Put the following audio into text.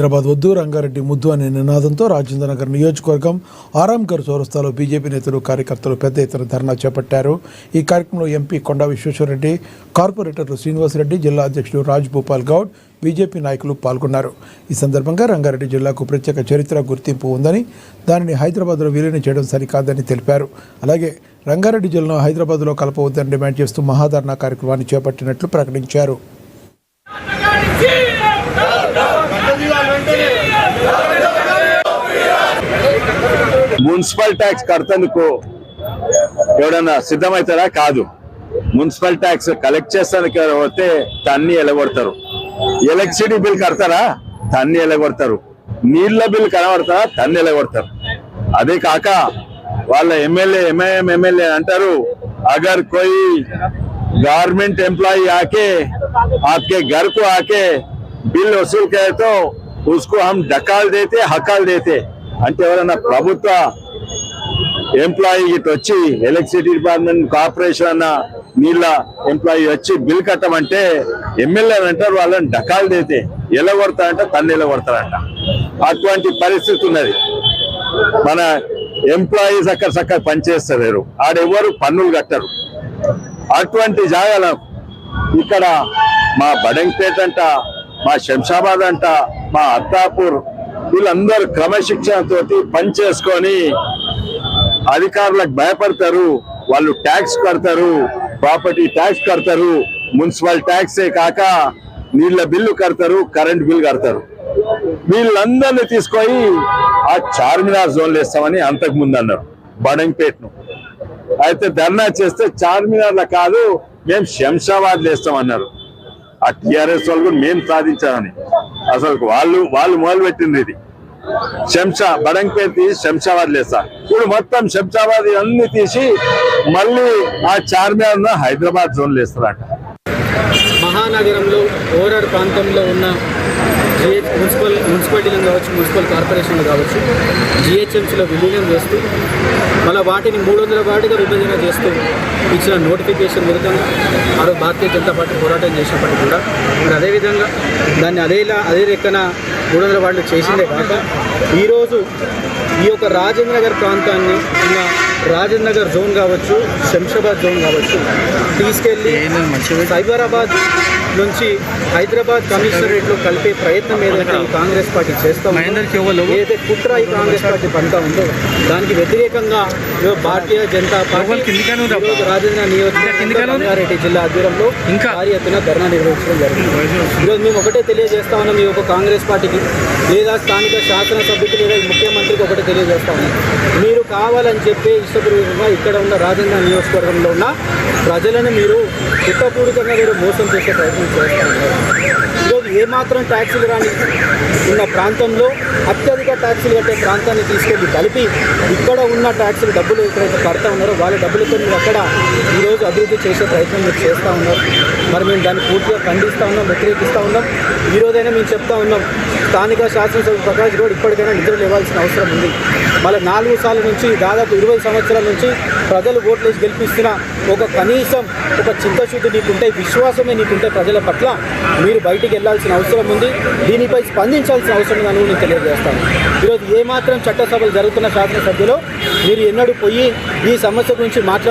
హైదరాబాద్ వద్దు రంగారెడ్డి ముద్దు అనే నినాదంతో రాజేంద్రనగర్ నియోజకవర్గం ఆరాంఘర్ చౌరస్తాలో బీజేపీ నేతలు కార్యకర్తలు పెద్ద ఎత్తున ధర్నా చేపట్టారు. ఈ కార్యక్రమంలో ఎంపీ కొండా విశ్వేశ్వరరెడ్డి, కార్పొరేటర్లు శ్రీనివాసరెడ్డి, జిల్లా అధ్యక్షుడు రాజ్భూపాల్ గౌడ్, బీజేపీ నాయకులు పాల్గొన్నారు. ఈ సందర్భంగా రంగారెడ్డి జిల్లాకు ప్రత్యేక చరిత్ర గుర్తింపు ఉందని, దానిని హైదరాబాద్లో విలీనం చేయడం సరికాదని తెలిపారు. అలాగే రంగారెడ్డి జిల్లాను హైదరాబాద్లో కలపవద్దని డిమాండ్ చేస్తూ మహాధర్నా కార్యక్రమాన్ని చేపట్టినట్లు ప్రకటించారు. మున్సిపల్ ట్యాక్స్ కడతందుకు ఎవడన్నా సిద్ధమవుతారా? కాదు. మున్సిపల్ ట్యాక్స్ కలెక్ట్ చేస్తానికి పోతే తన్ని ఎలగొడతారు. ఎలక్ట్రిసిటీ బిల్ కడతారా? తన్ని ఎలగొడతారు. నీళ్ల బిల్ కనబడతారా? తన్ని ఎలగొడతారు. అదే కాక వాళ్ళ ఎమ్మెల్యే ఎంఐఎం ఎమ్మెల్యే అంటారు, అగర్ కోయి गवर्नमेंट एम्प्लॉय आके आपके घर को आके बिल वसूल करे तो उसको हम डकाल देते हकाल देते అంటే ఎవరైనా ప్రభుత్వ ఎంప్లాయీ ఇటు వచ్చి ఎలక్ట్రిసిటీ డిపార్ట్మెంట్ కార్పొరేషన్ అన్న నీళ్ళ ఎంప్లాయీ వచ్చి బిల్ కట్టమంటే ఎమ్మెల్యే అంటారు వాళ్ళని డకాలు దేతే ఎలా కొడతారంట, తన్ను ఎలా కొడతారంట. అటువంటి పరిస్థితి ఉన్నది. మన ఎంప్లాయీస్ అక్కడ చక్కగా పనిచేస్తారు, ఆడెవరు పన్నులు కట్టరు. అటువంటి జాగాల ఇక్కడ మా బడంగపేట అంట, మా శంషాబాద్ అంట, మా అత్తాపూర్ వీళ్ళందరూ క్రమశిక్షణతోటి పని చేసుకొని అధికారులకు భయపడతారు. వాళ్ళు ట్యాక్స్ కడతారు, ప్రాపర్టీ ట్యాక్స్ కడతారు, మున్సిపల్ ట్యాక్సే కాక నీళ్ల బిల్లు కడతారు, కరెంట్ బిల్ కడతారు. వీళ్ళందరినీ తీసుకొని ఆ చార్మినార్ జోన్లు వేస్తామని అంతకు ముందు అన్నారు బడంగపేటను. అయితే ధర్నా చేస్తే చార్మినార్ల కాదు మేము శంషాబాద్ వేస్తామన్నారు. ఆ టిఆర్ఎస్ వాళ్ళు కూడా మేము సాధించామని అసలు వాళ్ళు మొదలు పెట్టింది. ఇది బడంగపేట తీసి శంషాబాద్ లేస్తా. ఇప్పుడు మొత్తం శంషాబాద్ అన్ని తీసి మళ్ళీ ఆ చార్మినార్ హైదరాబాద్ జోన్ లేస్తారట. మహానగరంలో ఓరార్ ప్రాంతంలో ఉన్న మున్సిపాలిటీలను కావచ్చు, మున్సిపల్ కార్పొరేషన్లు కావచ్చు, జిహెచ్ఎంసీలో విలీనం చేస్తూ మళ్ళీ వాటిని 300 వార్డుగా విభజన చేస్తూ ఇచ్చిన నోటిఫికేషన్ విరుద్ధంగా ఆరో భారతీయ జనతా పార్టీ పోరాటం చేసినప్పటికీ కూడా మరి అదేవిధంగా దాన్ని అదే రెక్కన 300 వార్డులు చేసిందే కాక ఈరోజు ఈ యొక్క రాజేంద్ర నగర్ ప్రాంతాన్ని ఉన్న రాజేంద్ర నగర్ జోన్ కావచ్చు, శంషాబాద్ జోన్ కావచ్చు తీసుకెళ్ళి సైబరాబాద్ నుంచి హైదరాబాద్ కమిషనరేట్లో కలిపే ప్రయత్నం ఏదైతే ఈ కాంగ్రెస్ పార్టీ చేస్తాం, ఏదైతే కుట్ర ఈ కాంగ్రెస్ పార్టీ పంతా ఉందో దానికి వ్యతిరేకంగా భారతీయ జనతా పార్టీ రాజేంద్ర నియోజకవర్గం రంగారెడ్డి జిల్లా ఆధ్వర్యంలో భారీ ఎత్తున ధర్నా నిర్వహించడం జరిగింది. ఈరోజు మేము ఒకటే తెలియజేస్తా ఉన్నాం, ఈ యొక్క కాంగ్రెస్ పార్టీకి లేదా స్థానిక శాసనసభ్యుకి లేదా ముఖ్యమంత్రికి ఒకటే తెలియజేస్తా ఉన్నాం, మీరు కావాలని చెప్పి ఇష్టపూర్వకంగా ఇక్కడ ఉన్న రాజేంద్ర నియోజకవర్గంలో ఉన్న ప్రజలను మీరు కుట్రపూరితంగా మీరు మోసం చేసే ప్రయత్నం చేస్తూ ఉన్నారు. ఈరోజు ఏమాత్రం ట్యాక్సులు రాని ఉన్న ప్రాంతంలో అత్యధిక ట్యాక్సులు కట్టే ప్రాంతాన్ని తీసుకెళ్ళి కలిపి ఇక్కడ ఉన్న ట్యాక్సులు డబ్బులు ఎక్కడైతే కడతా ఉన్నారో వాళ్ళ డబ్బులతో మీరు అక్కడ ఈరోజు అభివృద్ధి చేసే ప్రయత్నం మీరు చేస్తూ ఉన్నారు. మరి మేము దాన్ని పూర్తిగా ఖండిస్తూ ఉన్నాం, వ్యతిరేకిస్తూ ఉన్నాం. ఈరోజైనా మేము చెప్తా ఉన్నాం, స్థానిక శాసనసభ్యుడు ప్రకాష్ గౌడ్ ఇప్పటికైనా నిధులు ఇవ్వాల్సిన అవసరం ఉంది. మళ్ళీ 4 సార్ల నుంచి దాదాపు 20 సంవత్సరాల నుంచి ప్రజలు ఓట్లేసి గెలిపిస్తున్న కనీసం ఒక చిత్తశుద్ధి నీకుంటే, విశ్వాసమే నీకుంటే ప్రజల పట్ల మీరు బయటికి వెళ్లాల్సిన అవసరం ఉంది. దీనిపై స్పందించాల్సిన అవసరం ఉందని నేను తెలియజేస్తాను. ఈరోజు ఏమాత్రం చట్టసభలు జరుగుతున్న శాసనసభ్యులు మీరు ఎన్నడూ పోయి ఈ సమస్య గురించి మాట్లాడి